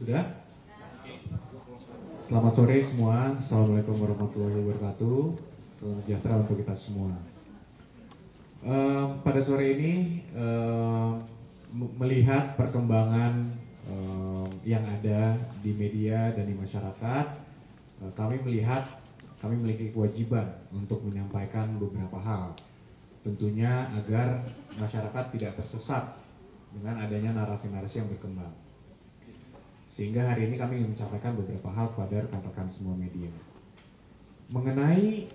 Sudah? Selamat sore semua. Assalamualaikum warahmatullahi wabarakatuh. Salam sejahtera untuk kita semua. Pada sore ini melihat perkembangan yang ada di media dan di masyarakat, kami melihat kami memiliki kewajiban untuk menyampaikan beberapa hal. Tentunya agar masyarakat tidak tersesat dengan adanya narasi-narasi yang berkembang. Sehingga hari ini kami ingin menyampaikan beberapa hal kepada rekan-rekan semua media. Mengenai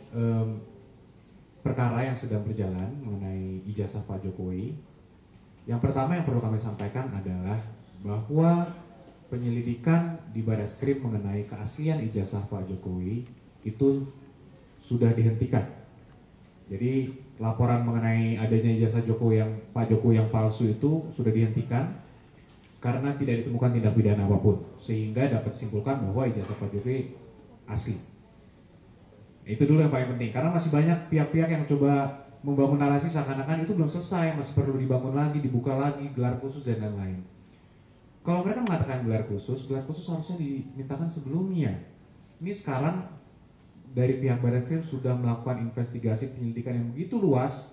perkara yang sedang berjalan, mengenai ijazah Pak Jokowi, yang pertama yang perlu kami sampaikan adalah bahwa penyelidikan di Barreskrim mengenai keaslian ijazah Pak Jokowi itu sudah dihentikan. Jadi laporan mengenai adanya ijazah Pak Jokowi yang palsu itu sudah dihentikan karena tidak ditemukan tindak pidana apapun, sehingga dapat disimpulkan bahwa ijazah Pak Jokowi asli. Itu dulu yang paling penting, karena masih banyak pihak-pihak yang coba membangun narasi seakan-akan itu belum selesai, masih perlu dibangun lagi, dibuka lagi, gelar khusus dan lain-lain. Kalau mereka mengatakan gelar khusus harusnya dimintakan sebelumnya. Ini sekarang dari pihak Barreskrim sudah melakukan investigasi penyelidikan yang begitu luas,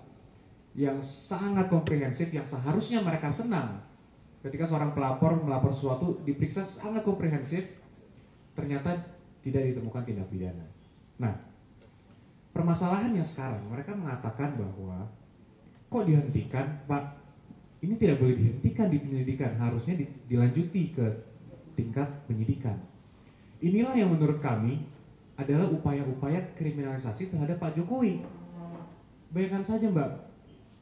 yang sangat komprehensif, yang seharusnya mereka senang ketika seorang pelapor melapor sesuatu diperiksa sangat komprehensif, ternyata tidak ditemukan tindak pidana. Nah, permasalahannya sekarang mereka mengatakan bahwa kok dihentikan, Pak? Ini tidak boleh dihentikan di penyelidikan, harusnya dilanjuti ke tingkat penyidikan. Inilah yang menurut kami adalah upaya-upaya kriminalisasi terhadap Pak Jokowi. Bayangkan saja Mbak,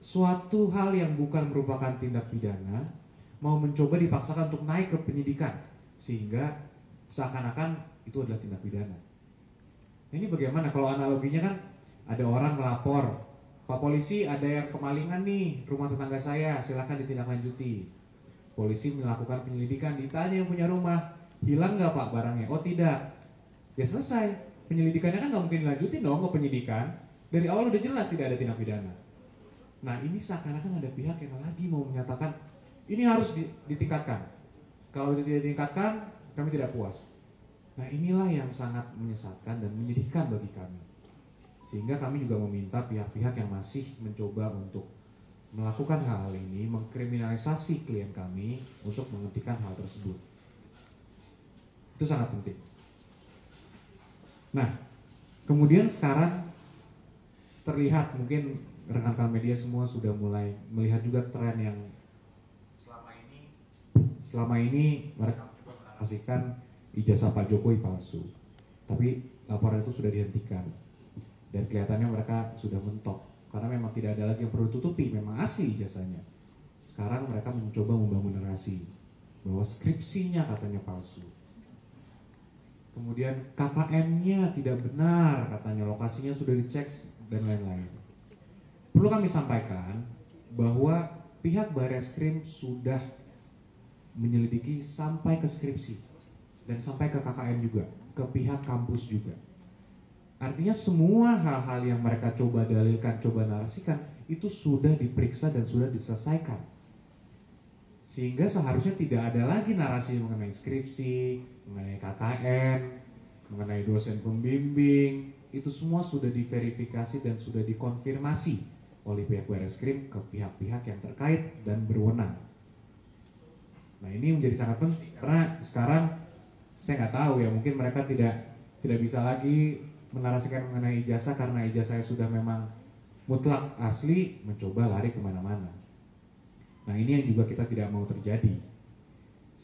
suatu hal yang bukan merupakan tindak pidana mau mencoba dipaksakan untuk naik ke penyidikan, sehingga seakan-akan itu adalah tindak pidana. Ini bagaimana kalau analoginya kan ada orang melapor, Pak polisi ada yang kemalingan nih rumah tetangga saya, silakan ditindaklanjuti. Polisi melakukan penyelidikan, ditanya yang punya rumah, hilang nggak Pak barangnya? Oh tidak. Ya selesai, penyelidikannya kan nggak mungkin dilanjutin dong ke penyidikan. Dari awal udah jelas tidak ada tindak pidana. Nah ini seakan-akan ada pihak yang lagi mau menyatakan ini harus ditingkatkan. Kalau tidak ditingkatkan, kami tidak puas. Nah inilah yang sangat menyesatkan dan menyedihkan bagi kami. Sehingga kami juga meminta pihak-pihak yang masih mencoba untuk melakukan hal ini, mengkriminalisasi klien kami untuk menghentikan hal tersebut. Itu sangat penting. Nah, kemudian sekarang terlihat mungkin rekan-rekan media semua sudah mulai melihat juga tren yang selama ini mereka menarasikan ijazah Pak Jokowi palsu. Tapi laporan itu sudah dihentikan. Dan kelihatannya mereka sudah mentok karena memang tidak ada lagi yang perlu tutupi, memang asli ijazahnya. Sekarang mereka mencoba membangun narasi bahwa skripsinya katanya palsu. Kemudian KKM-nya tidak benar, katanya lokasinya sudah dicek dan lain-lain. Perlu kami sampaikan bahwa pihak Barreskrim sudah menyelidiki sampai ke skripsi dan sampai ke KKM juga, ke pihak kampus juga. Artinya semua hal-hal yang mereka coba dalilkan, coba narasikan itu sudah diperiksa dan sudah diselesaikan. Sehingga seharusnya tidak ada lagi narasi mengenai skripsi, mengenai KKN, mengenai dosen pembimbing. Itu semua sudah diverifikasi dan sudah dikonfirmasi oleh pihak Barreskrim ke pihak-pihak yang terkait dan berwenang. Nah ini menjadi sangat penting karena sekarang saya nggak tahu ya, mungkin mereka tidak bisa lagi menarasikan mengenai ijazah karena ijazah sudah memang mutlak asli, mencoba lari kemana-mana. Nah ini yang juga kita tidak mau terjadi,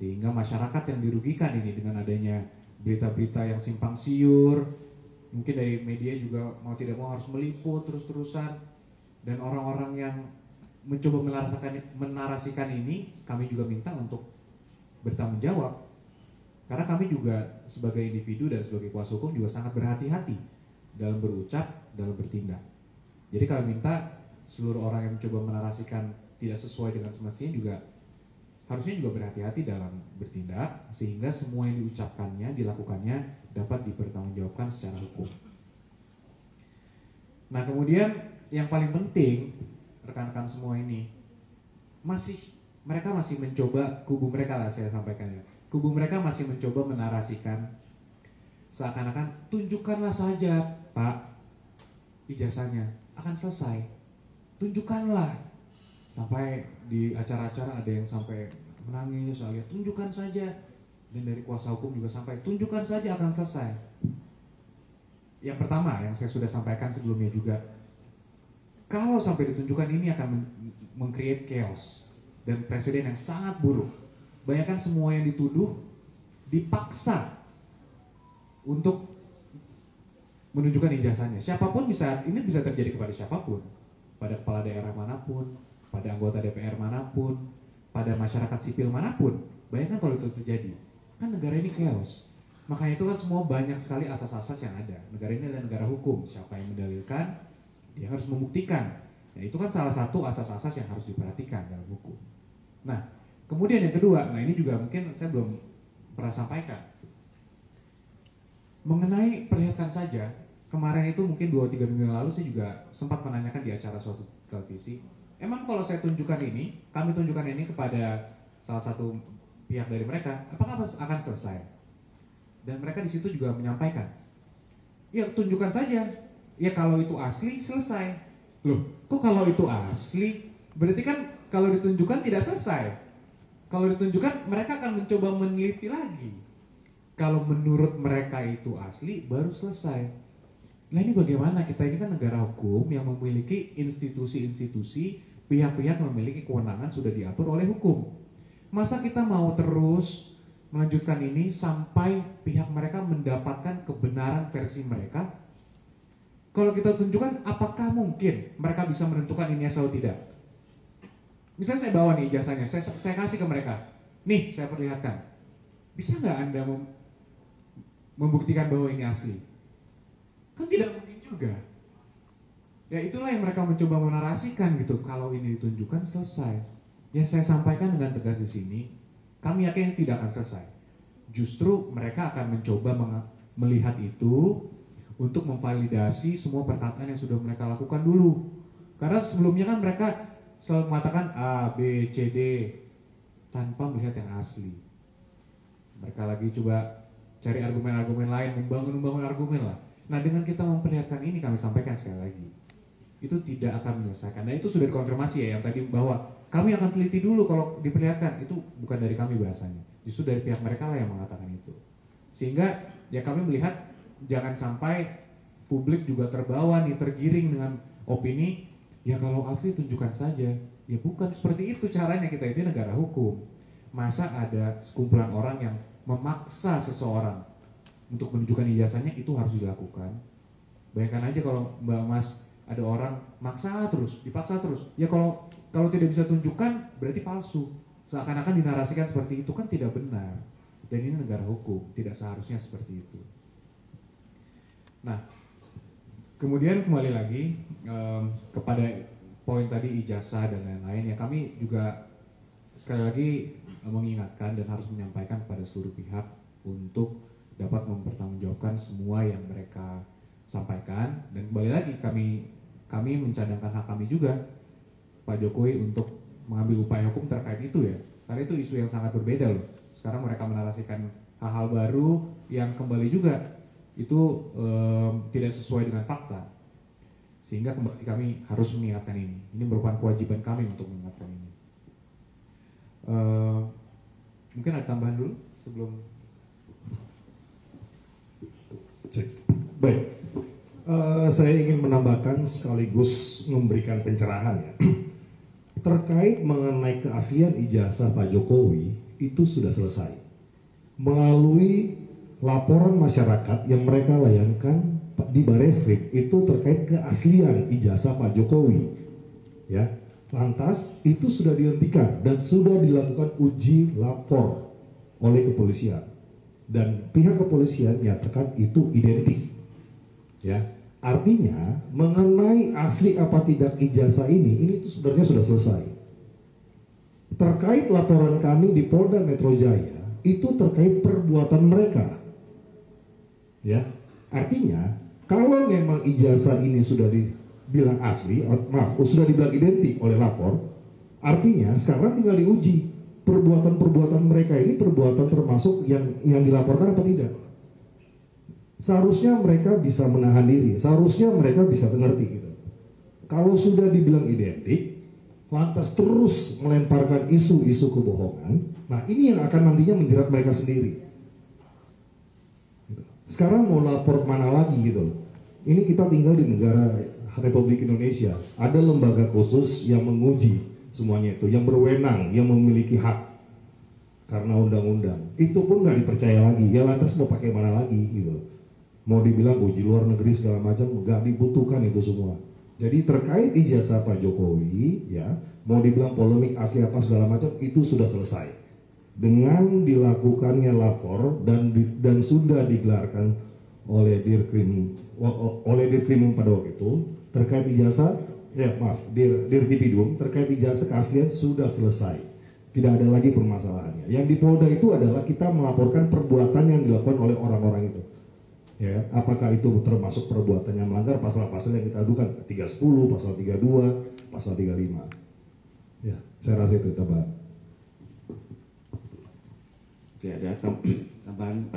sehingga masyarakat yang dirugikan ini dengan adanya berita-berita yang simpang siur, mungkin dari media juga mau tidak mau harus meliput terus-terusan, dan orang-orang yang mencoba menarasikan ini kami juga minta untuk bertanggung jawab, karena kami juga sebagai individu dan sebagai kuasa hukum juga sangat berhati-hati dalam berucap, dalam bertindak. Jadi kami minta seluruh orang yang mencoba menarasikan tidak sesuai dengan semestinya juga harusnya juga berhati-hati dalam bertindak, sehingga semua yang diucapkannya, dilakukannya dapat dipertanggungjawabkan secara hukum. Nah kemudian yang paling penting rekan-rekan semua ini mereka masih mencoba, kubu mereka lah saya sampaikan ya, kubu mereka masih mencoba menarasikan seakan-akan tunjukkanlah saja Pak ijazahnya, akan selesai. Tunjukkanlah. Sampai di acara-acara ada yang sampai menangis, saya tunjukkan saja. Dan dari kuasa hukum juga sampai tunjukkan saja akan selesai. Yang pertama yang saya sudah sampaikan sebelumnya juga, kalau sampai ditunjukkan ini akan meng-create chaos dan presiden yang sangat buruk. Bayangkan semua yang dituduh dipaksa untuk menunjukkan ijazahnya. Siapapun ini bisa terjadi kepada siapapun, pada kepala daerah manapun, pada anggota DPR manapun, pada masyarakat sipil manapun. Bayangkan kalau itu terjadi, kan negara ini chaos. Makanya itu kan semua banyak sekali asas-asas yang ada. Negara ini adalah negara hukum. Siapa yang mendalilkan, dia harus membuktikan. Nah itu kan salah satu asas-asas yang harus diperhatikan dalam hukum. Nah kemudian yang kedua, nah ini juga mungkin saya belum pernah sampaikan. Mengenai perlihatkan saja, kemarin itu mungkin 2-3 minggu yang lalu saya juga sempat menanyakan di acara suatu televisi, emang kalau saya tunjukkan ini, kami tunjukkan ini kepada salah satu pihak dari mereka, apakah akan selesai? Dan mereka di situ juga menyampaikan, ya tunjukkan saja, ya kalau itu asli selesai. Loh, kok kalau itu asli? Berarti kan kalau ditunjukkan tidak selesai. Kalau ditunjukkan mereka akan mencoba meneliti lagi. Kalau menurut mereka itu asli, baru selesai. Nah ini bagaimana? Kita ini kan negara hukum yang memiliki institusi-institusi, pihak-pihak yang memiliki kewenangan sudah diatur oleh hukum. Masa kita mau terus melanjutkan ini sampai pihak mereka mendapatkan kebenaran versi mereka? Kalau kita tunjukkan, apakah mungkin mereka bisa menentukan ini asal tidak? Misalnya saya bawa nih ijazahnya, saya kasih ke mereka. Nih, saya perlihatkan. Bisa nggak Anda membuktikan bahwa ini asli? Kan tidak mungkin juga. Ya itulah yang mereka mencoba menarasikan gitu. Kalau ini ditunjukkan selesai. Yang saya sampaikan dengan tegas di sini, kami yakin tidak akan selesai. Justru mereka akan mencoba melihat itu untuk memvalidasi semua perkataan yang sudah mereka lakukan dulu. Karena sebelumnya kan mereka selalu mengatakan A, B, C, D tanpa melihat yang asli. Mereka lagi coba cari argumen-argumen lain, membangun argumen lah. Nah dengan kita memperlihatkan ini, kami sampaikan sekali lagi, itu tidak akan menyelesaikan. Dan itu sudah dikonfirmasi ya yang tadi, bahwa kami akan teliti dulu kalau diperlihatkan. Itu bukan dari kami bahasanya, justru dari pihak mereka lah yang mengatakan itu. Sehingga ya kami melihat jangan sampai publik juga terbawa nih, tergiring dengan opini, ya kalau asli tunjukkan saja. Ya bukan seperti itu caranya, kita ini negara hukum. Masa ada sekumpulan orang yang memaksa seseorang untuk menunjukkan ijazahnya, itu harus dilakukan. Bayangkan aja kalau Mbak Mas, ada orang maksa terus, dipaksa terus. Ya kalau tidak bisa tunjukkan berarti palsu. Seakan-akan dinarasikan seperti itu, kan tidak benar. Dan ini negara hukum, tidak seharusnya seperti itu. Nah, kemudian kembali lagi kepada poin tadi ijazah dan lain-lain, ya kami juga sekali lagi mengingatkan dan harus menyampaikan kepada seluruh pihak untuk dapat mempertanggungjawabkan semua yang mereka sampaikan. Dan kembali lagi kami mencadangkan hak kami juga, Pak Jokowi, untuk mengambil upaya hukum terkait itu ya. Karena itu isu yang sangat berbeda loh. Sekarang mereka menarasikan hal-hal baru yang kembali juga itu tidak sesuai dengan fakta. Sehingga kembali kami harus mengingatkan ini. Ini merupakan kewajiban kami untuk mengingatkan ini. Mungkin ada tambahan dulu sebelum. Baik, saya ingin menambahkan sekaligus memberikan pencerahan ya. Terkait mengenai keaslian ijazah Pak Jokowi, itu sudah selesai melalui laporan masyarakat yang mereka layangkan di Bareskrim. Itu terkait keaslian ijazah Pak Jokowi ya. Lantas itu sudah dihentikan dan sudah dilakukan uji lapor oleh kepolisian, dan pihak kepolisian menyatakan itu identik ya. Artinya mengenai asli apa tidak ijazah ini itu sebenarnya sudah selesai. Terkait laporan kami di Polda Metro Jaya, itu terkait perbuatan mereka ya. Artinya kalau memang ijazah ini sudah dibilang asli, sudah dibilang identik oleh lapor, artinya sekarang tinggal diuji perbuatan-perbuatan mereka ini perbuatan termasuk yang dilaporkan apa tidak. Seharusnya mereka bisa menahan diri, seharusnya mereka bisa mengerti gitu. Kalau sudah dibilang identik, lantas terus melemparkan isu-isu kebohongan, nah ini yang akan nantinya menjerat mereka sendiri. Sekarang mau lapor mana lagi gitu loh. Ini kita tinggal di negara Republik Indonesia, ada lembaga khusus yang menguji semuanya itu, yang berwenang, yang memiliki hak karena undang-undang. Itu pun nggak dipercaya lagi, ya lantas mau pakai mana lagi gitu loh. Mau dibilang uji luar negeri segala macam, nggak dibutuhkan itu semua. Jadi terkait ijazah Pak Jokowi, ya mau dibilang polemik asli apa segala macam, itu sudah selesai dengan dilakukannya lapor dan sudah digelarkan oleh Dirkrim pada waktu itu terkait ijazah, ya maaf, Dirtipidum terkait ijazah keaslian sudah selesai. Tidak ada lagi permasalahannya. Yang di Polda itu adalah kita melaporkan perbuatan yang dilakukan oleh orang-orang itu. Ya, apakah itu termasuk perbuatan yang melanggar pasal-pasal yang kita adukan, 310, pasal 32, pasal 35. Ya, saya rasa itu tambahan. Oke, ada tambahan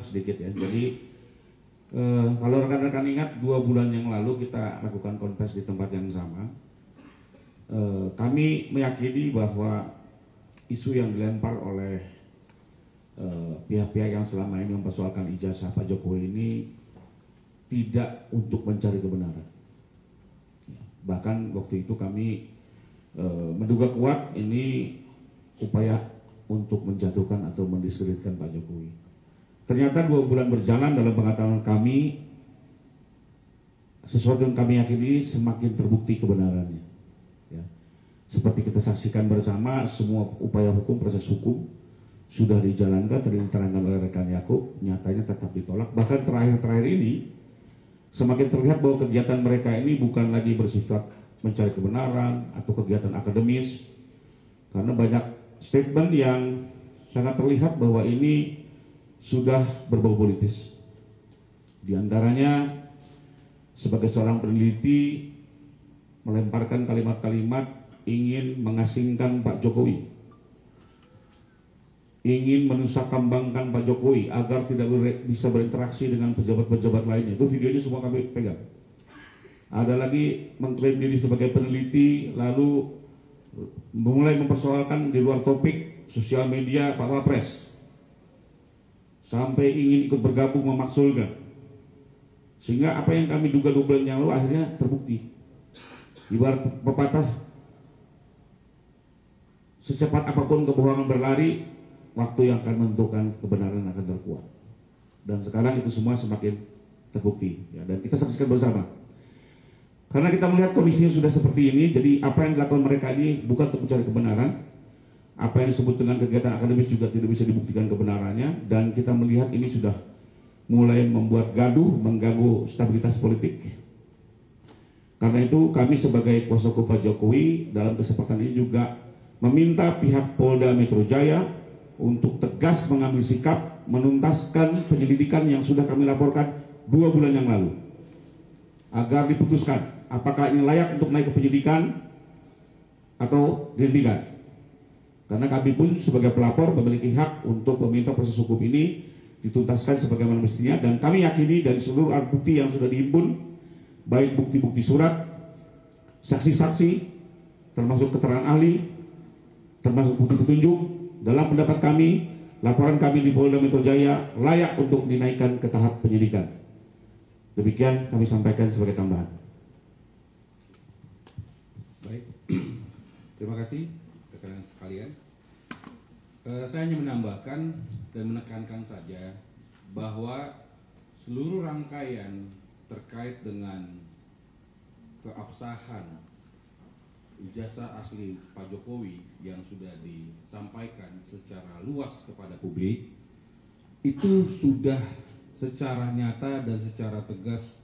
sedikit ya. Jadi kalau rekan-rekan ingat 2 bulan yang lalu kita lakukan konfes di tempat yang sama. Kami meyakini bahwa isu yang dilempar oleh pihak-pihak yang selama ini mempersoalkan ijazah Pak Jokowi ini tidak untuk mencari kebenaran. Bahkan waktu itu kami menduga kuat ini upaya untuk menjatuhkan atau mendiskreditkan Pak Jokowi. Ternyata 2 bulan berjalan dalam pengetahuan kami, sesuatu yang kami yakini semakin terbukti kebenarannya. Ya. Seperti kita saksikan bersama, semua upaya hukum, proses hukum sudah dijalankan, diterangkan oleh rekan Yakub, nyatanya tetap ditolak. Bahkan terakhir-terakhir ini semakin terlihat bahwa kegiatan mereka ini bukan lagi bersifat mencari kebenaran atau kegiatan akademis, karena banyak statement yang sangat terlihat bahwa ini sudah berbau politis. Di antaranya sebagai seorang peneliti melemparkan kalimat-kalimat ingin mengasingkan Pak Jokowi, ingin menusukambangkan Pak Jokowi agar tidak bisa berinteraksi dengan pejabat-pejabat lainnya. Itu videonya semua kami pegang. Ada lagi mengklaim diri sebagai peneliti, lalu mulai mempersoalkan di luar topik sosial media Pak Wapres, sampai ingin ikut bergabung memaksulkan. Sehingga apa yang kami duga 2 bulan yang lalu akhirnya terbukti. Ibarat pepatah, secepat apapun kebohongan berlari, waktu yang akan menentukan kebenaran akan terkuat. Dan sekarang itu semua semakin terbukti ya, dan kita saksikan bersama. Karena kita melihat kondisinya sudah seperti ini, jadi apa yang dilakukan mereka ini bukan untuk mencari kebenaran. Apa yang disebut dengan kegiatan akademis juga tidak bisa dibuktikan kebenarannya, dan kita melihat ini sudah mulai membuat gaduh, mengganggu stabilitas politik. Karena itu kami sebagai kuasa hukum Pak Jokowi dalam kesempatan ini juga meminta pihak Polda Metro Jaya untuk tegas mengambil sikap menuntaskan penyelidikan yang sudah kami laporkan 2 bulan yang lalu, agar diputuskan apakah ini layak untuk naik ke penyidikan atau dihentikan. Karena kami pun sebagai pelapor memiliki hak untuk meminta proses hukum ini dituntaskan sebagaimana mestinya, dan kami yakini dari seluruh alat bukti yang sudah dihimpun, baik bukti-bukti surat, saksi-saksi, termasuk keterangan ahli, termasuk bukti petunjuk, dalam pendapat kami, laporan kami di Polda Metro Jaya layak untuk dinaikkan ke tahap penyidikan. Demikian kami sampaikan sebagai tambahan. Baik, terima kasih rekan sekalian. Saya hanya menambahkan dan menekankan saja bahwa seluruh rangkaian terkait dengan keabsahan ijazah asli Pak Jokowi yang sudah disampaikan secara luas kepada publik itu sudah secara nyata dan secara tegas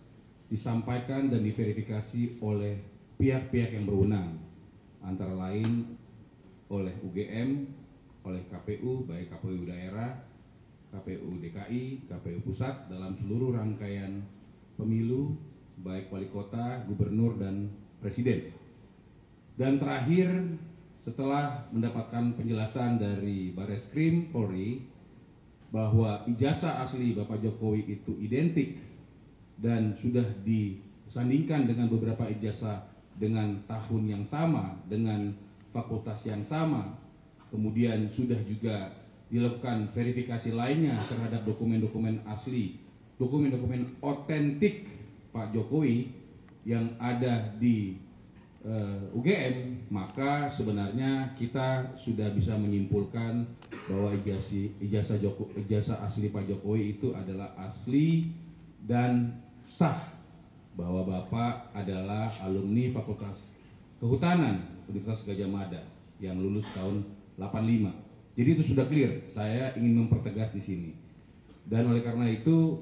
disampaikan dan diverifikasi oleh pihak-pihak yang berwenang, antara lain oleh UGM, oleh KPU, baik KPU daerah, KPU DKI, KPU pusat dalam seluruh rangkaian pemilu, baik wali kota, gubernur, dan presiden. Dan terakhir setelah mendapatkan penjelasan dari Bareskrim Polri bahwa ijazah asli Bapak Jokowi itu identik dan sudah disandingkan dengan beberapa ijazah dengan tahun yang sama, dengan fakultas yang sama, kemudian sudah juga dilakukan verifikasi lainnya terhadap dokumen-dokumen asli, dokumen-dokumen otentik Pak Jokowi yang ada di UGM, maka sebenarnya kita sudah bisa menyimpulkan bahwa ijazah asli Pak Jokowi itu adalah asli dan sah, bahwa Bapak adalah alumni Fakultas Kehutanan Universitas Gadjah Mada yang lulus tahun 85. Jadi itu sudah clear. Saya ingin mempertegas di sini. Dan oleh karena itu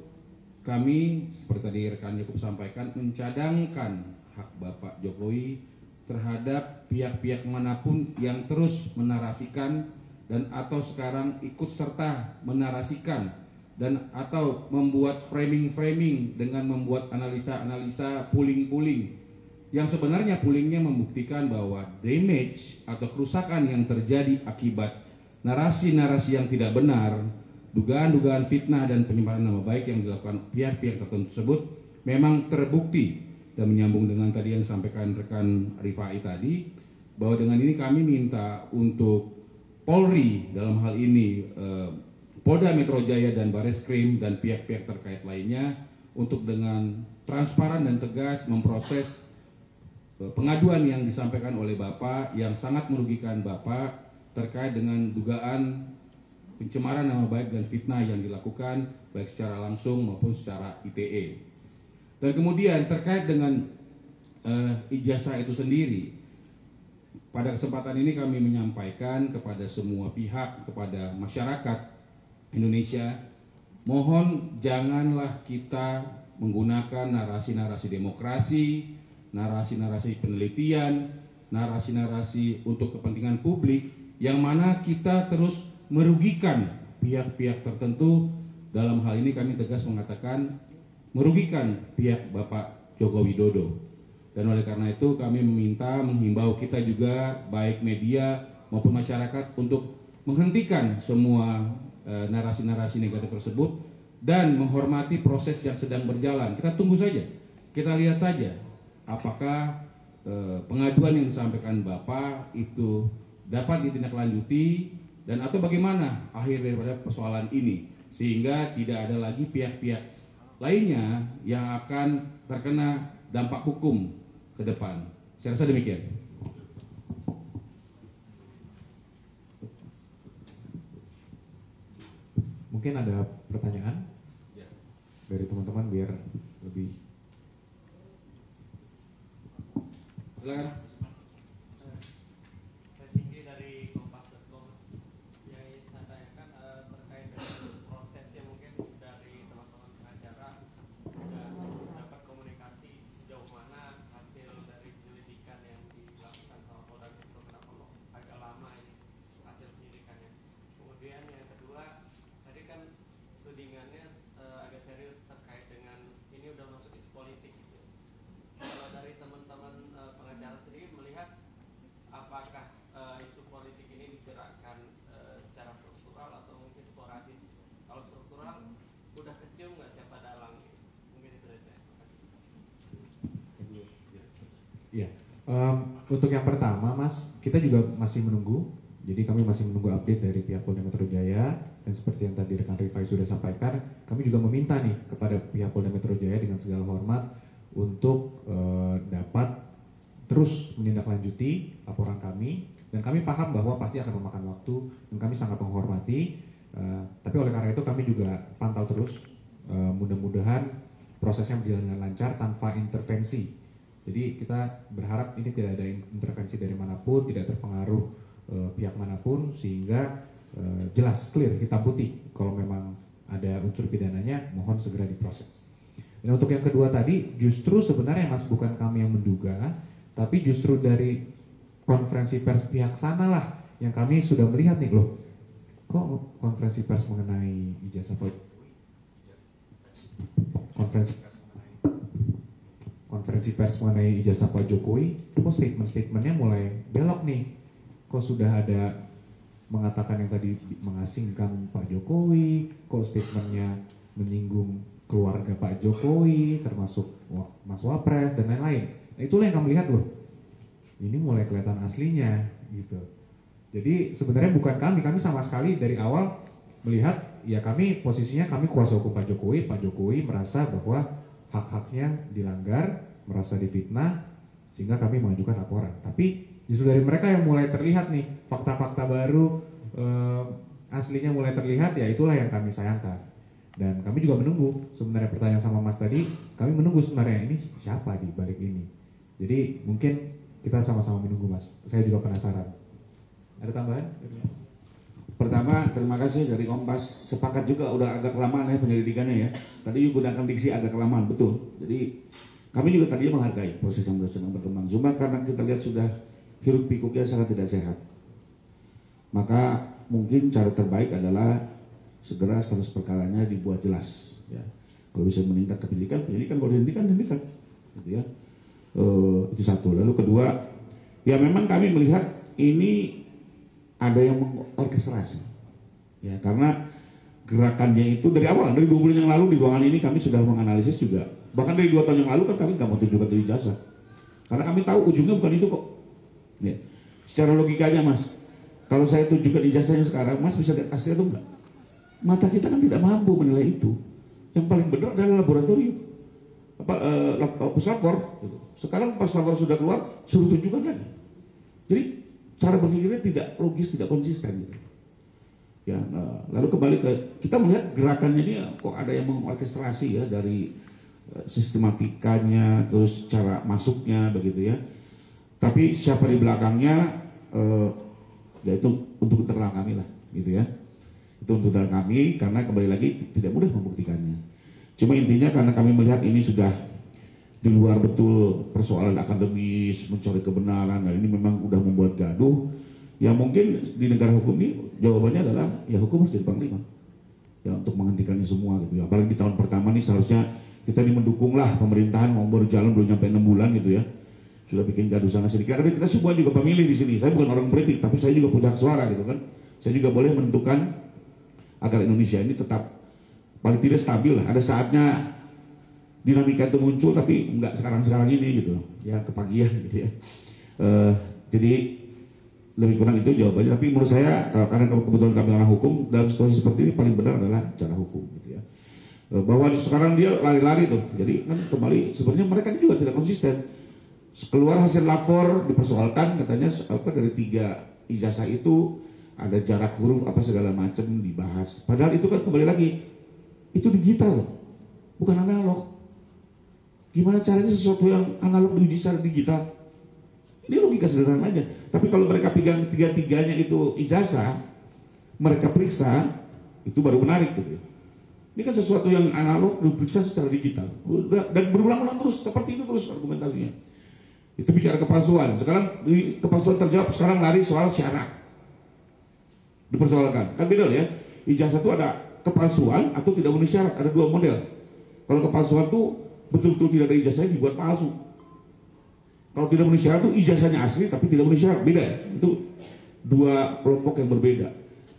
kami seperti tadi rekan Yakub sampaikan mencadangkan hak Bapak Jokowi terhadap pihak-pihak manapun yang terus menarasikan dan atau sekarang ikut serta menarasikan dan atau membuat framing-framing dengan membuat analisa-analisa pooling-pooling yang sebenarnya poolingnya membuktikan bahwa damage atau kerusakan yang terjadi akibat narasi-narasi yang tidak benar, dugaan-dugaan fitnah dan penyemaran nama baik yang dilakukan pihak-pihak tertentu tersebut memang terbukti. Dan menyambung dengan tadi yang disampaikan rekan Rifai tadi, bahwa dengan ini kami minta untuk Polri dalam hal ini Polda Metro Jaya dan Bareskrim dan pihak-pihak terkait lainnya untuk dengan transparan dan tegas memproses pengaduan yang disampaikan oleh Bapak yang sangat merugikan Bapak terkait dengan dugaan pencemaran nama baik dan fitnah yang dilakukan baik secara langsung maupun secara ITE. Dan kemudian terkait dengan ijazah itu sendiri, pada kesempatan ini kami menyampaikan kepada semua pihak, kepada masyarakat Indonesia, mohon janganlah kita menggunakan narasi-narasi demokrasi, narasi-narasi penelitian, narasi-narasi untuk kepentingan publik, yang mana kita terus merugikan pihak-pihak tertentu. Dalam hal ini kami tegas mengatakan merugikan pihak Bapak Joko Widodo. Dan oleh karena itu kami menghimbau kita juga baik media maupun masyarakat untuk menghentikan semua narasi-narasi negatif tersebut dan menghormati proses yang sedang berjalan. Kita tunggu saja, kita lihat saja apakah pengaduan yang disampaikan Bapak itu dapat ditindaklanjuti dan atau bagaimana akhir daripada persoalan ini, sehingga tidak ada lagi pihak-pihak lainnya yang akan terkena dampak hukum ke depan. Saya rasa demikian. Mungkin ada pertanyaan dari teman-teman biar lebih. Silakan. Saya Singgi dari kompas.com. Yang saya tanyakan terkait dengan prosesnya, mungkin dari teman-teman pengacara sudah dapat komunikasi sejauh mana hasil dari penyelidikan yang dilakukan sama Polda Metro. Kenapa kok agak lama ini hasil penyelidikannya? Kemudian yang kedua, tadi kan tudingannya agak serius terkait dengan ini udah masuk isu politik gitu. Kalau dari teman-teman pengacara sendiri melihat apakah isu politik ini digerakkan secara struktural atau mungkin sporadis? Kalau struktural udah kecium nggak siapa dalang? Mungkin itu dari saya. Ya, untuk yang pertama, Mas, kita juga masih menunggu. Jadi kami masih menunggu update dari pihak Polda Metro Jaya, dan seperti yang tadi rekan Rifai sudah sampaikan, kami juga meminta nih kepada pihak Polda Metro Jaya dengan segala hormat untuk dapat terus menindaklanjuti laporan kami, dan kami paham bahwa pasti akan memakan waktu dan kami sangat menghormati. Tapi oleh karena itu kami juga pantau terus, mudah-mudahan prosesnya berjalan dengan lancar tanpa intervensi. Jadi kita berharap ini tidak ada intervensi dari manapun, tidak terpengaruh pihak manapun, sehingga jelas, clear, hitam putih. Kalau memang ada unsur pidananya, mohon segera diproses. Dan untuk yang kedua tadi, justru sebenarnya Mas, bukan kami yang menduga, tapi justru dari konferensi pers pihak sanalah yang kami sudah melihat nih, loh, kok konferensi pers mengenai ijazah konferensi pers mengenai ijazah Pak Jokowi, kok statement-statementnya mulai belok nih. kok sudah ada mengatakan yang tadi mengasingkan Pak Jokowi, kok statementnya menyinggung keluarga Pak Jokowi, termasuk Mas Wapres dan lain-lain. Nah, itulah yang kami lihat loh. Ini mulai kelihatan aslinya gitu. Jadi sebenarnya bukan kami sama sekali dari awal melihat ya kami posisinya kami kuasa hukum Pak Jokowi merasa bahwa hak-haknya dilanggar, merasa difitnah, sehingga kami mengajukan laporan. Tapi justru dari mereka yang mulai terlihat nih fakta-fakta baru aslinya mulai terlihat, ya itulah yang kami sayangkan. Dan kami juga menunggu sebenarnya pertanyaan sama Mas tadi, kami menunggu sebenarnya ini siapa di balik ini. Jadi mungkin kita sama-sama menunggu Mas. Saya juga penasaran. Ada tambahan? Pertama, terima kasih dari Kompas. Sepakat juga udah agak kelamaan ya penyelidikannya ya. Tadi gunakan diksi agak kelamaan, betul. Jadi kami juga tadinya menghargai proses yang sedang berkembang. Cuma karena kita lihat sudah hiruk pikuknya sangat tidak sehat, maka mungkin cara terbaik adalah segera status perkaranya dibuat jelas. Ya. Kalau bisa meningkat ke penyidikan, kalau dihentikan, gitu ya. Itu satu. Lalu kedua, ya memang kami melihat ini ada yang mengorkestrasi, ya karena gerakannya itu dari awal, dari 2 bulan yang lalu di ruangan ini kami sudah menganalisis juga. Bahkan dari 2 tahun yang lalu kan kami nggak mau tunjukkan dari ijazah, karena kami tahu ujungnya bukan itu kok. Ya. Secara logikanya Mas, kalau saya tunjukkan ijazahnya sekarang, Mas bisa lihat asli atau enggak? Mata kita kan tidak mampu menilai itu. Yang paling benar adalah laboratorium, puslapor. Gitu. Sekarang pas lapor sudah keluar, suruh tunjukkan lagi. Jadi cara berpikirnya tidak logis, tidak konsisten. Gitu. Ya, lalu kembali ke kita melihat gerakannya ini kok ada yang mengorkestrasi ya dari sistematikanya, terus cara masuknya begitu ya. Tapi siapa di belakangnya, ya itu untuk internal kami lah, gitu ya. Itu untuk internal kami karena kembali lagi tidak mudah membuktikannya. Cuma intinya karena kami melihat ini sudah di luar betul persoalan akademis, mencari kebenaran, dan ini memang udah membuat gaduh. Ya mungkin di negara hukum ini jawabannya adalah ya hukum harus jadi panglima ya untuk menghentikannya semua gitu ya. Apalagi di tahun pertama nih seharusnya kita ini mendukung lah pemerintahan mau berjalan belum nyampe 6 bulan gitu ya, sudah bikin gaduh sana sini. Karena kita semua juga pemilih di sini. Saya bukan orang politik tapi saya juga punya suara gitu kan. Saya juga boleh menentukan agar Indonesia ini tetap paling tidak stabil lah. Ada saatnya dinamika itu muncul tapi enggak sekarang ini gitu ya, kepagian gitu ya. Jadi lebih kurang itu jawabannya. Tapi menurut saya karena kebetulan kami orang hukum, dalam situasi seperti ini paling benar adalah cara hukum gitu ya. Bahwa sekarang dia lari-lari tuh, jadi kan kembali sebenarnya mereka juga tidak konsisten. Keluar hasil lapor dipersoalkan katanya dari 3 ijazah itu ada jarak huruf apa segala macam dibahas. Padahal itu kan kembali lagi itu digital, bukan analog. Gimana caranya sesuatu yang analog diuji secara digital? Ini logika sederhana aja. Tapi kalau mereka pegang 3-3-nya itu ijazah, mereka periksa, itu baru menarik gitu. Ini kan sesuatu yang analog diperiksa secara digital. Dan berulang-ulang terus, seperti itu terus argumentasinya. Itu bicara kepalsuan. Sekarang kepalsuan terjawab, sekarang lari soal syarat. Dipersoalkan. Kan beda ya. Ijazah itu ada kepalsuan atau tidak memenuhi syarat. Ada 2 model. Kalau kepalsuan itu betul-betul tidak ada ijazahnya dibuat palsu. Kalau tidak memenuhi syarat itu ijazahnya asli tapi tidak memenuhi syarat, beda ya? Itu 2 kelompok yang berbeda.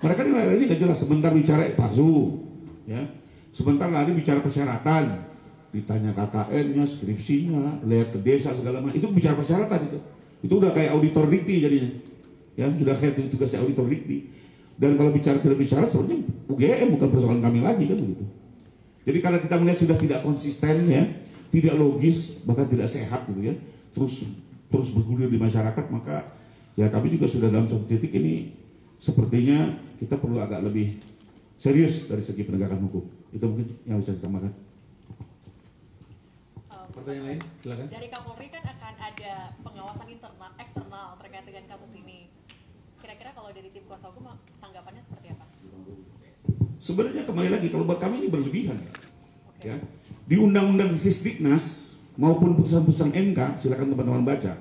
Mereka ini nggak jelas, sebentar bicara palsu, ya. Sebentar lagi bicara persyaratan, ditanya KKN-nya, skripsinya, lihat ke desa segala macam, itu bicara persyaratan itu. Itu udah kayak auditor dikti jadinya, ya sudah kayak tugasnya auditor dikti. Dan kalau bicara tidak syarat sebenarnya UGM bukan persoalan kami lagi kan begitu. Jadi karena kita melihat sudah tidak konsisten ya, tidak logis, bahkan tidak sehat gitu ya. Terus bergulir di masyarakat, maka ya kami juga sudah dalam satu titik ini sepertinya kita perlu agak lebih serius dari segi penegakan hukum. Itu mungkin yang bisa saya tambahkan. Pertanyaan lain, silakan. Dari Kapolri kan akan ada pengawasan internal, eksternal terkait dengan kasus ini. Kira-kira kalau dari tim kuasa hukum tanggapannya seperti apa? Sebenarnya kembali lagi kalau buat kami ini berlebihan. Okay. Ya. Di Undang-Undang Sisdiknas maupun putusan-putusan MK, silakan teman-teman baca,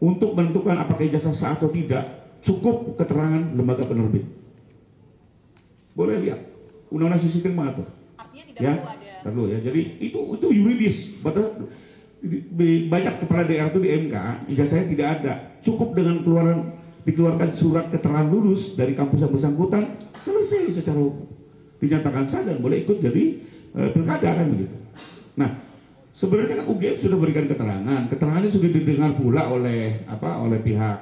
untuk menentukan apakah ijazah sah atau tidak, cukup keterangan lembaga penerbit. Boleh lihat, Undang-Undang Sisdiknas mengatur. Artinya tidak Ya, perlu ada. perlu ya. Jadi itu yuridis. Banyak kepala daerah itu di MK ijazahnya tidak ada, cukup dengan keluaran dikeluarkan surat keterangan lulus dari kampus yang bersangkutan, selesai secara hukum. Dinyatakan sah dan boleh ikut jadi pilkada kan begitu. Nah, sebenarnya kan UGM sudah berikan keterangan, keterangannya sudah didengar pula oleh pihak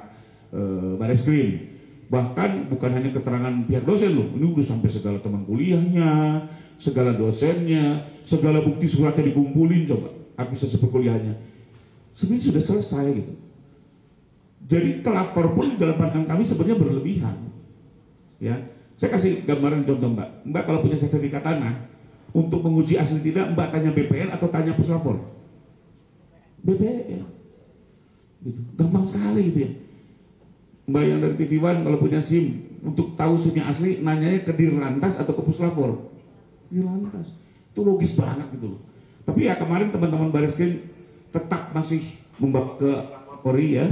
Bareskrim. Bahkan bukan hanya keterangan pihak dosen loh, ini udah sampai segala teman kuliahnya, segala dosennya, segala bukti suratnya dikumpulin, coba administrasi perkuliahannya. Sebenarnya sudah selesai gitu. Jadi kelapor pun dalam pandangan kami sebenarnya berlebihan. Ya, saya kasih gambaran contoh Mbak. Mbak kalau punya sertifikat tanah, untuk menguji asli tidak, Mbak tanya BPN atau tanya puslapor? BPN. Gitu. Gampang sekali gitu ya. Mbak yang dari TV One kalau punya SIM, untuk tahu SIM-nya asli, nanyanya ke Dirlantas atau ke puslapor? Dirlantas. Itu logis banget gitu loh. Tapi ya kemarin teman-teman Bareskrim tetap masih membawa ke Polri ya.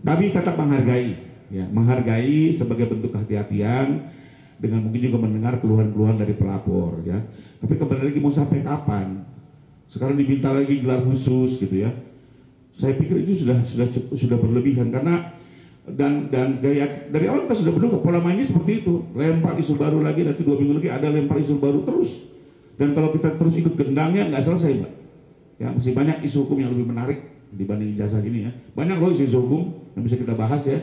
Kami tetap menghargai, ya, menghargai sebagai bentuk kehati-hatian dengan mungkin juga mendengar keluhan-keluhan dari pelapor, ya. Tapi kembali lagi mau sampai kapan? Sekarang diminta lagi gelar khusus, gitu ya. Saya pikir itu sudah berlebihan karena dan gaya dari awal kita sudah menduga pola mainnya seperti itu, lempar isu baru lagi, nanti 2 minggu lagi ada lempar isu baru terus. Dan kalau kita terus ikut gendangnya nggak selesai, Mbak. Ya masih banyak isu hukum yang lebih menarik dibanding ijazah ini ya. Banyak loh isu hukum yang bisa kita bahas ya.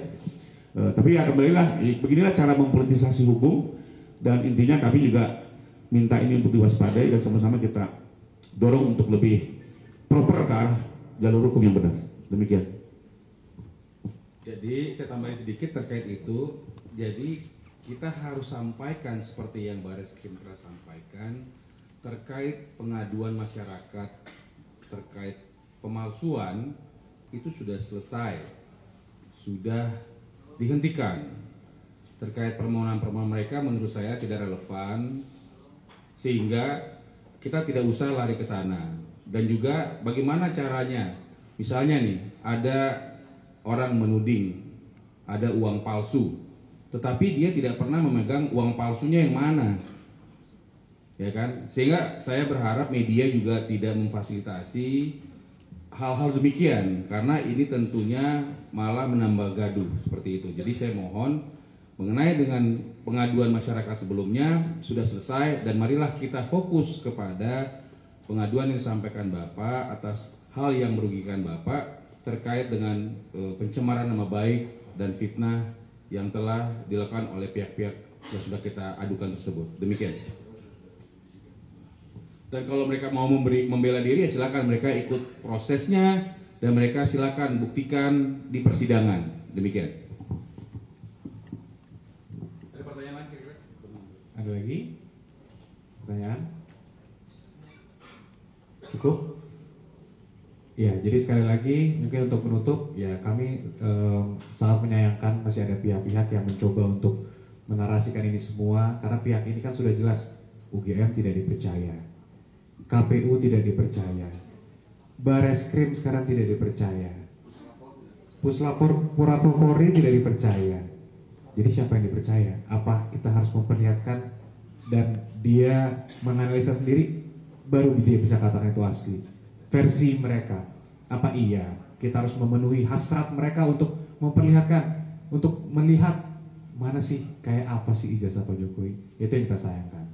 Tapi ya kembalilah, beginilah cara mempolitisasi hukum dan intinya kami juga minta ini untuk diwaspadai dan sama-sama kita dorong untuk lebih proper ke arah jalur hukum yang benar. Demikian. Jadi saya tambahin sedikit terkait itu. Jadi kita harus sampaikan seperti yang Bareskrim telah sampaikan terkait pengaduan masyarakat terkait pemalsuan itu sudah selesai, sudah dihentikan. Terkait permohonan-permohonan mereka menurut saya tidak relevan, sehingga kita tidak usah lari ke sana. Dan juga bagaimana caranya, misalnya nih ada orang menuding ada uang palsu, tetapi dia tidak pernah memegang uang palsunya yang mana, ya kan? Sehingga saya berharap media juga tidak memfasilitasi hal-hal demikian, karena ini tentunya malah menambah gaduh seperti itu. Jadi saya mohon mengenai dengan pengaduan masyarakat sebelumnya sudah selesai, dan marilah kita fokus kepada pengaduan yang disampaikan Bapak atas hal yang merugikan Bapak terkait dengan pencemaran nama baik dan fitnah yang telah dilakukan oleh pihak-pihak yang sudah kita adukan tersebut. Demikian. Dan kalau mereka mau membela diri ya silakan, mereka ikut prosesnya dan mereka silakan buktikan di persidangan. Demikian. Ada pertanyaan lagi kira-kira? Ada lagi? Pertanyaan? Cukup? Ya, jadi sekali lagi mungkin untuk menutup, ya kami sangat menyayangkan masih ada pihak-pihak yang mencoba untuk menarasikan ini semua, karena pihak ini kan sudah jelas UGM tidak dipercaya, KPU tidak dipercaya, Bareskrim sekarang tidak dipercaya, Puslapor Polri tidak dipercaya. Jadi siapa yang dipercaya? Apa kita harus memperlihatkan dan dia menganalisa sendiri baru dia bisa katakan itu asli versi mereka? Apa iya kita harus memenuhi hasrat mereka untuk memperlihatkan, untuk melihat mana sih, kayak apa sih ijazah Pak Jokowi? Itu yang kita sayangkan.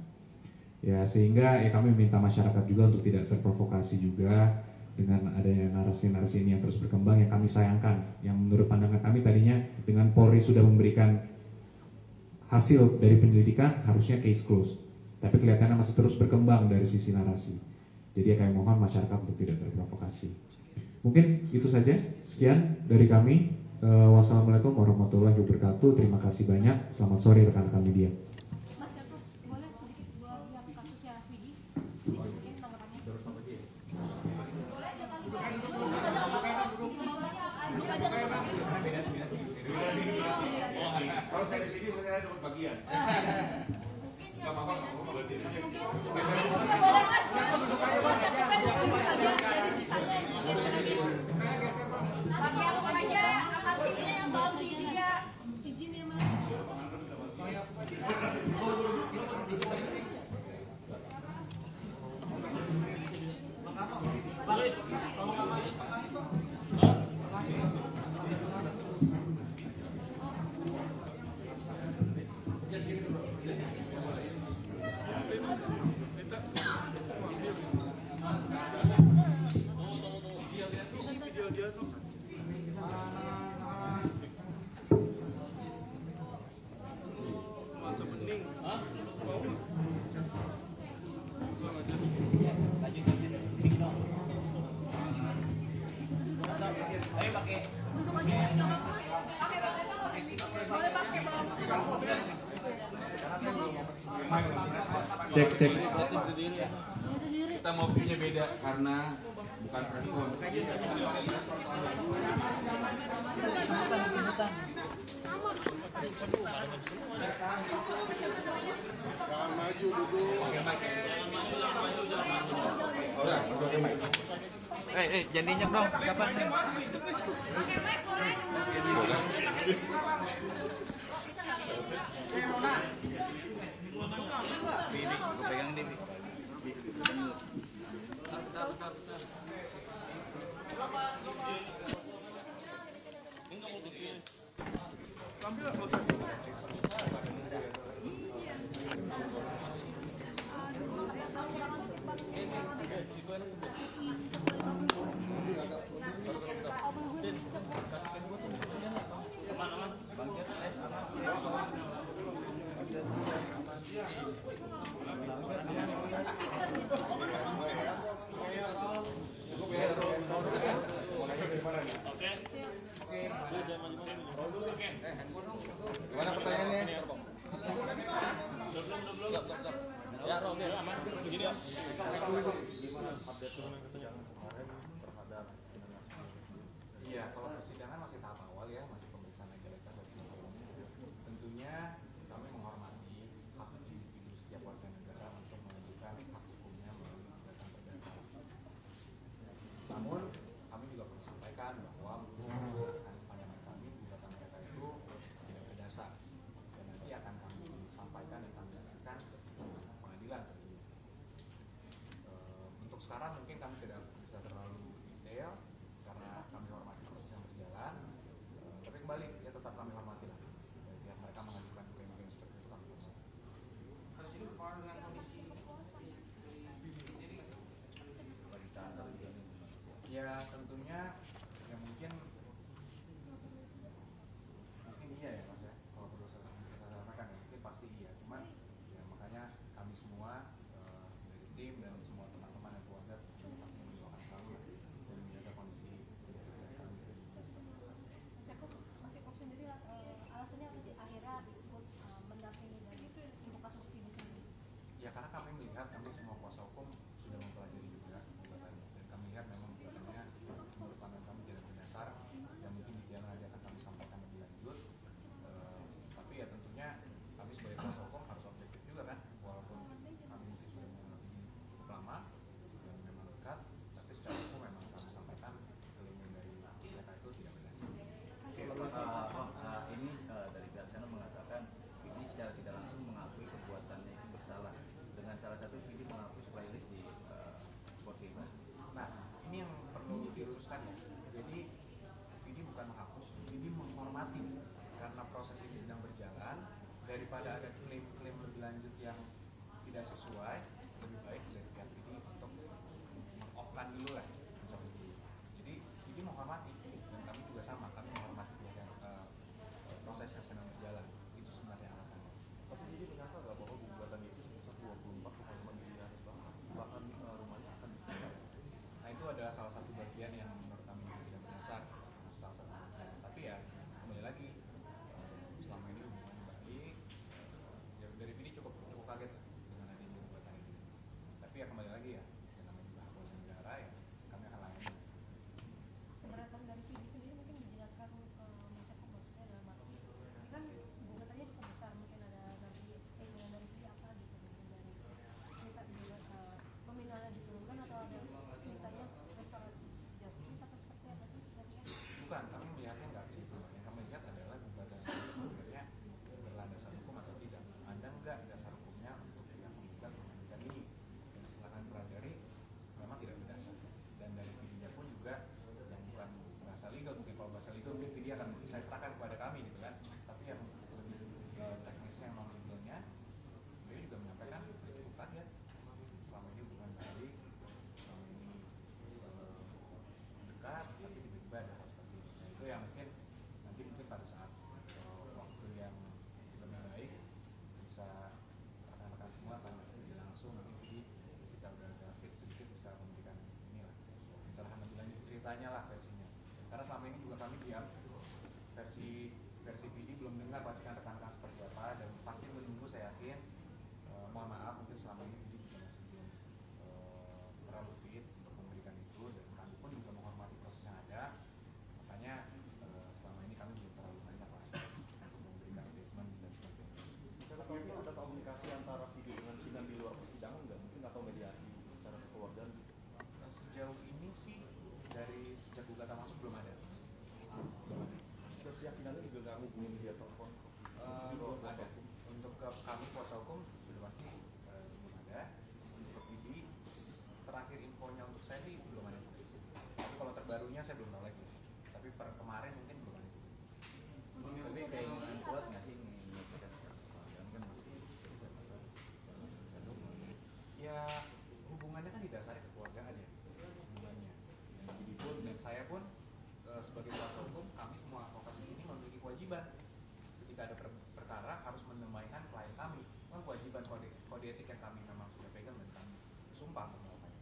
Ya, sehingga ya kami minta masyarakat juga untuk tidak terprovokasi juga dengan adanya narasi-narasi ini yang terus berkembang, yang kami sayangkan. Yang menurut pandangan kami tadinya dengan Polri sudah memberikan hasil dari penyelidikan, harusnya case closed. Tapi kelihatannya masih terus berkembang dari sisi narasi. Jadi ya kami mohon masyarakat untuk tidak terprovokasi. Mungkin itu saja. Sekian dari kami. Wassalamualaikum warahmatullahi wabarakatuh. Terima kasih banyak. Selamat sore rekan-rekan media. Mas Gatot, boleh sedikit buat yang kasusnya Vidi? Mungkin tanggapannya. Boleh ya kali Kalau saya di sini saya dapat bagian. Enggak apa-apa, bagi aku aja aktivisnya yang soal Vidi ya. Izin ya Mas. Cek, cek. Kita mau pilihnya beda karena bukan respon. Jangan diinjak dong, kapan sih? Pegang ini. Gimana pertanyaannya? Ya, oke, aman. Begini ya. Iya, kalau persidangan masih tahap awal ya, masih pemeriksaan legalitas dan sebagainya. Tentunya kami menghormati hak individu setiap warga negara untuk menentukan hak hukumnya melalui gugatan perdata. Namun kami juga perlu sampaikan bahwa pandangan kami gugatan mereka itu tidak berdasar dan nanti akan kami sampaikan dan kami akan pengadilan tentunya. Untuk sekarang mungkin kami tidak bisa terlalu detail karena kami hormati proses yang berjalan. Tapi kembali ya tetap kami hormati lah. Biar mereka mengajukan klaim-klaim seperti itu kami hormati. Harus ini dengan kondisi Ya tentunya ya mungkin iya ya mas ya, kalau perlu saya sampaikan ya mungkin pasti iya, cuman ya makanya kami semua dari tim dan semua teman-teman yang keluarga juga pasti mendoakan selalu lah dan menjaga kondisi kami. Mas Yakob sendiri alasannya apa sih akhirnya ikut mendampingi dari untuk kasus ini sendiri? Ya karena kami melihat kami semua kuasa hukum sudah mempelajari juga gugatannya dan kami lihat memang gugatannya menurut pandangan kami tidak berdasar dan mungkin di jalan nanti akan kami sampaikan lebih lanjut. Tapi ya tentunya kami sebagai kuasa hukum harus objektif juga kan, walaupun kami mungkin sudah mengenal ini cukup lama dan memang dekat, tapi secara hukum memang kami sampaikan klaim dari mereka itu tidak berdasar. Ini dari pihak sana mengatakan ini secara tidak langsung mengakui perbuatannya itu bersalah dengan salah satu video mengakui playlist di Spotify. Nah ini yang perlu diluruskan ya. Jadi Vidi bukan menghapus, Vidi menghormati karena proses ini sedang berjalan. Daripada ada klaim-klaim lebih lanjut yang tidak sesuai, lebih baik dari pihak Vidi untuk meng-off-kan dulu lah. Jadi Vidi menghormati dan kami juga sama, kami menghormati pihak yang proses yang sedang berjalan. Itu sebenarnya alasannya. Tapi jadi mengapa nggak bahwa gugatan itu sebesar 24,5 miliar bahkan rumahnya akan disita? Nah itu adalah salah satu bagian yang menurut kami tidak berdasar, salah satu bagian. Tapi ya kembali lagi selama ini hubungannya baik. Ya dari ini cukup kaget dengan adanya gugatan ini. per kemarin mungkin belum. Tapi keinginan kuat nggak sih menyampaikan keluarga kan masih Ya hubungannya kan didasari kekeluargaan ya, hubungannya. Jadi pun dan saya pun sebagai kuasa hukum, kami semua advokat di sini memiliki kewajiban ketika ada perkara harus mendamaikan klien kami. Kan kewajiban kode etik yang kami memang sudah pegang dan kami sumpah untuk melakukannya.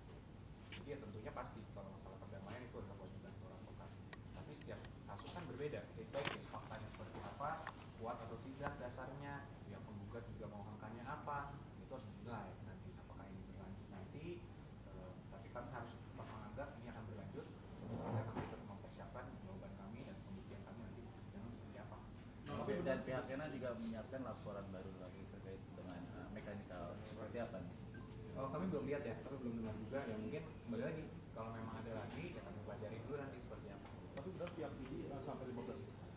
Jadi ya tentunya pasti kalau masalah perdamaian itu adalah kewajiban seorang advokat. Tapi setiap kasus kan berbeda, case by case, faktanya seperti apa, kuat atau tidak dasarnya, yang penggugat juga mau angkanya apa, itu harus dinilai nanti apakah ini berlanjut nanti. Tapi kami harus tetap menganggap ini akan berlanjut sehingga kami tetap mempersiapkan jawaban kami dan pembuktian kami nanti di persidangan seperti apa. dan pihak Kena juga menyiapkan laporan baru lagi terkait dengan mekanikal seperti apa nih? Kami belum lihat ya, tapi belum dengar juga. Ya mungkin kembali lagi, kalau memang ada lagi, ya kami pelajari dulu nanti seperti apa. Tapi benar pihak ini sampai 15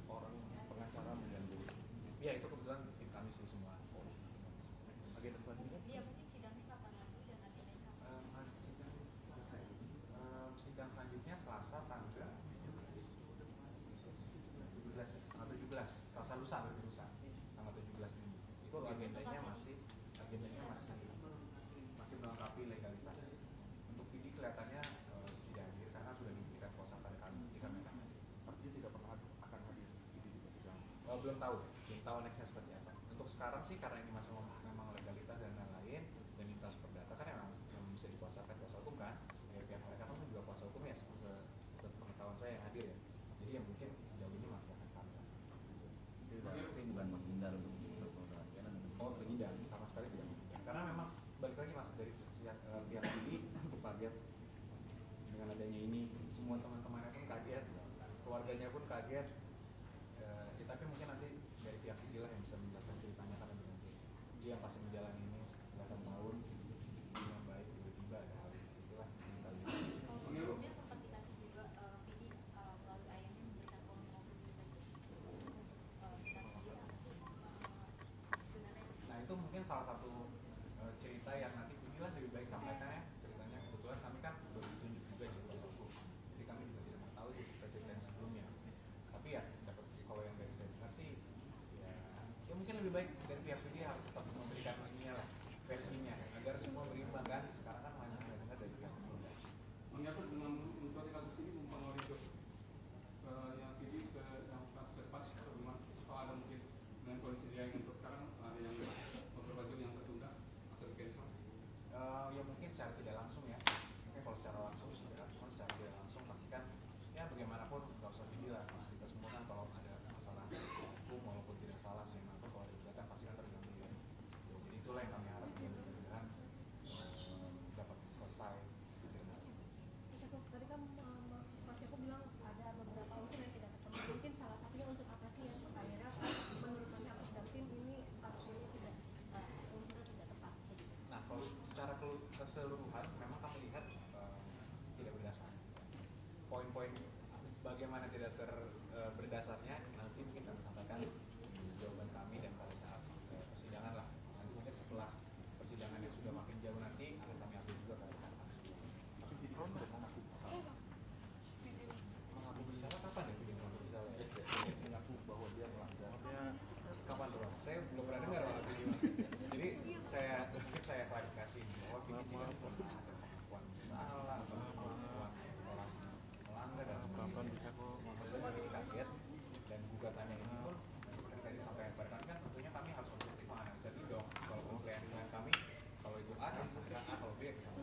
orang pengacara mengganggu. Ya itu kebetulan tim kami sih semua. Agenda selanjutnya? Iya, berarti sidangnya kapan lagi dan agendanya kapan? Sidang selanjutnya Selasa tanggal 17 ya, tanggal 17, Selasa lusa berarti lusa, tanggal 17 Juni. Itu agendanya masih melengkapi legalitas. Untuk Vidi kelihatannya tidak hadir karena sudah diberikan kuasa pada kami ketika mereka hadir. Artinya tidak pernah akan hadir di persidangan. Belum tahu nextnya seperti apa. Untuk sekarang sih karena ini masih memang legalitas dan lain-lain dan lintas perdata kan yang bisa dikuasakan kuasa hukum kan. Ya, pihak mereka kan juga kuasa hukum ya, sepengetahuan saya yang hadir ya. Jadi yang mungkin sejauh ini masih akan kami. Tapi bukan menghindar untuk berpengalaman. Oh tidak, sama sekali tidak menghindar. Karena memang balik lagi mas dari pihak ini kaget dengan adanya ini, semua teman-temannya pun kaget, keluarganya pun kaget. Ya, tapi mungkin nanti dari pihak ini lah yang bisa menjelaskan ceritanya kan lebih lanjut. Dia yang pasti menjalani ini belasan tahun dengan baik, tiba-tiba ada hal itulah kita lihat. Sebelumnya sempat dikasih juga Vidi melalui ayahnya memberikan mobil sebenarnya. Nah itu mungkin salah satu cerita yang nanti inilah lebih baik sampaikan ya ceritanya. Kebetulan kami kan belum ditunjuk juga di kuasa hukum, jadi kami juga tidak mau tahu cerita yang sebelumnya. Tapi ya dapat kalau yang dari saya dengar sih ya mungkin lebih baik dari pihak Vidi harus tetap memberikan ininya lah versinya agar semua berimbang kan. Sekarang kan banyak yang dengar dari pihak Vidi. Menyangkut dengan mencuati kasus ini mempengaruhi yang Vidi ke yang pas depan rumah soal ada mungkin dengan kondisi dia yang untuk sekarang ada yang beberapa jam yang tertunda atau di cancel. Ya mungkin secara tidak langsung ya. Mungkin kalau secara langsung secara tidak langsung pastikan ya bagaimanapun nggak usah Vidi lah. Kita semua kan kalau ada masalah hukum walaupun tidak salah sih, maka kalau ada gugatan pasti kan terganggu ya. Jadi itulah yang kami harapkan mudah-mudahan dapat selesai. Tadi kan Mas Yoko bilang ada beberapa unsur yang tidak ketemu. Mungkin salah satunya unsur apa sih yang akhirnya menurut Mas Davin ini harusnya tidak unsurnya tidak tepat. Nah kalau secara keseluruhan memang kami lihat tidak berdasar. Poin-poin bagaimana tidak berdasarnya nanti mungkin kami sampaikan di jawaban kami dan pada saat persidangan lah. Nanti mungkin setelah persidangan yang sudah makin jauh nanti akan kami ambil juga keadaan kami semua. Tapi di front mengaku Mengaku bersalah kapan ya? Tidak mengaku bersalah ya? mengaku bahwa dia melanggar. Kapan tuh mas? Saya belum pernah dengar orang video. Jadi saya klarifikasi bahwa Vidi tidak pernah ada pengakuan bersalah atau pengakuan orang melanggar dan sebagainya. Kemudian Vidi kaget dan gugatannya ini pun tadi sampai kepada kami kan tentunya kami harus objektif menganalisa dulu dong. Kalau klien kami kalau itu A, ya bisa A, kalau B, ya bisa B.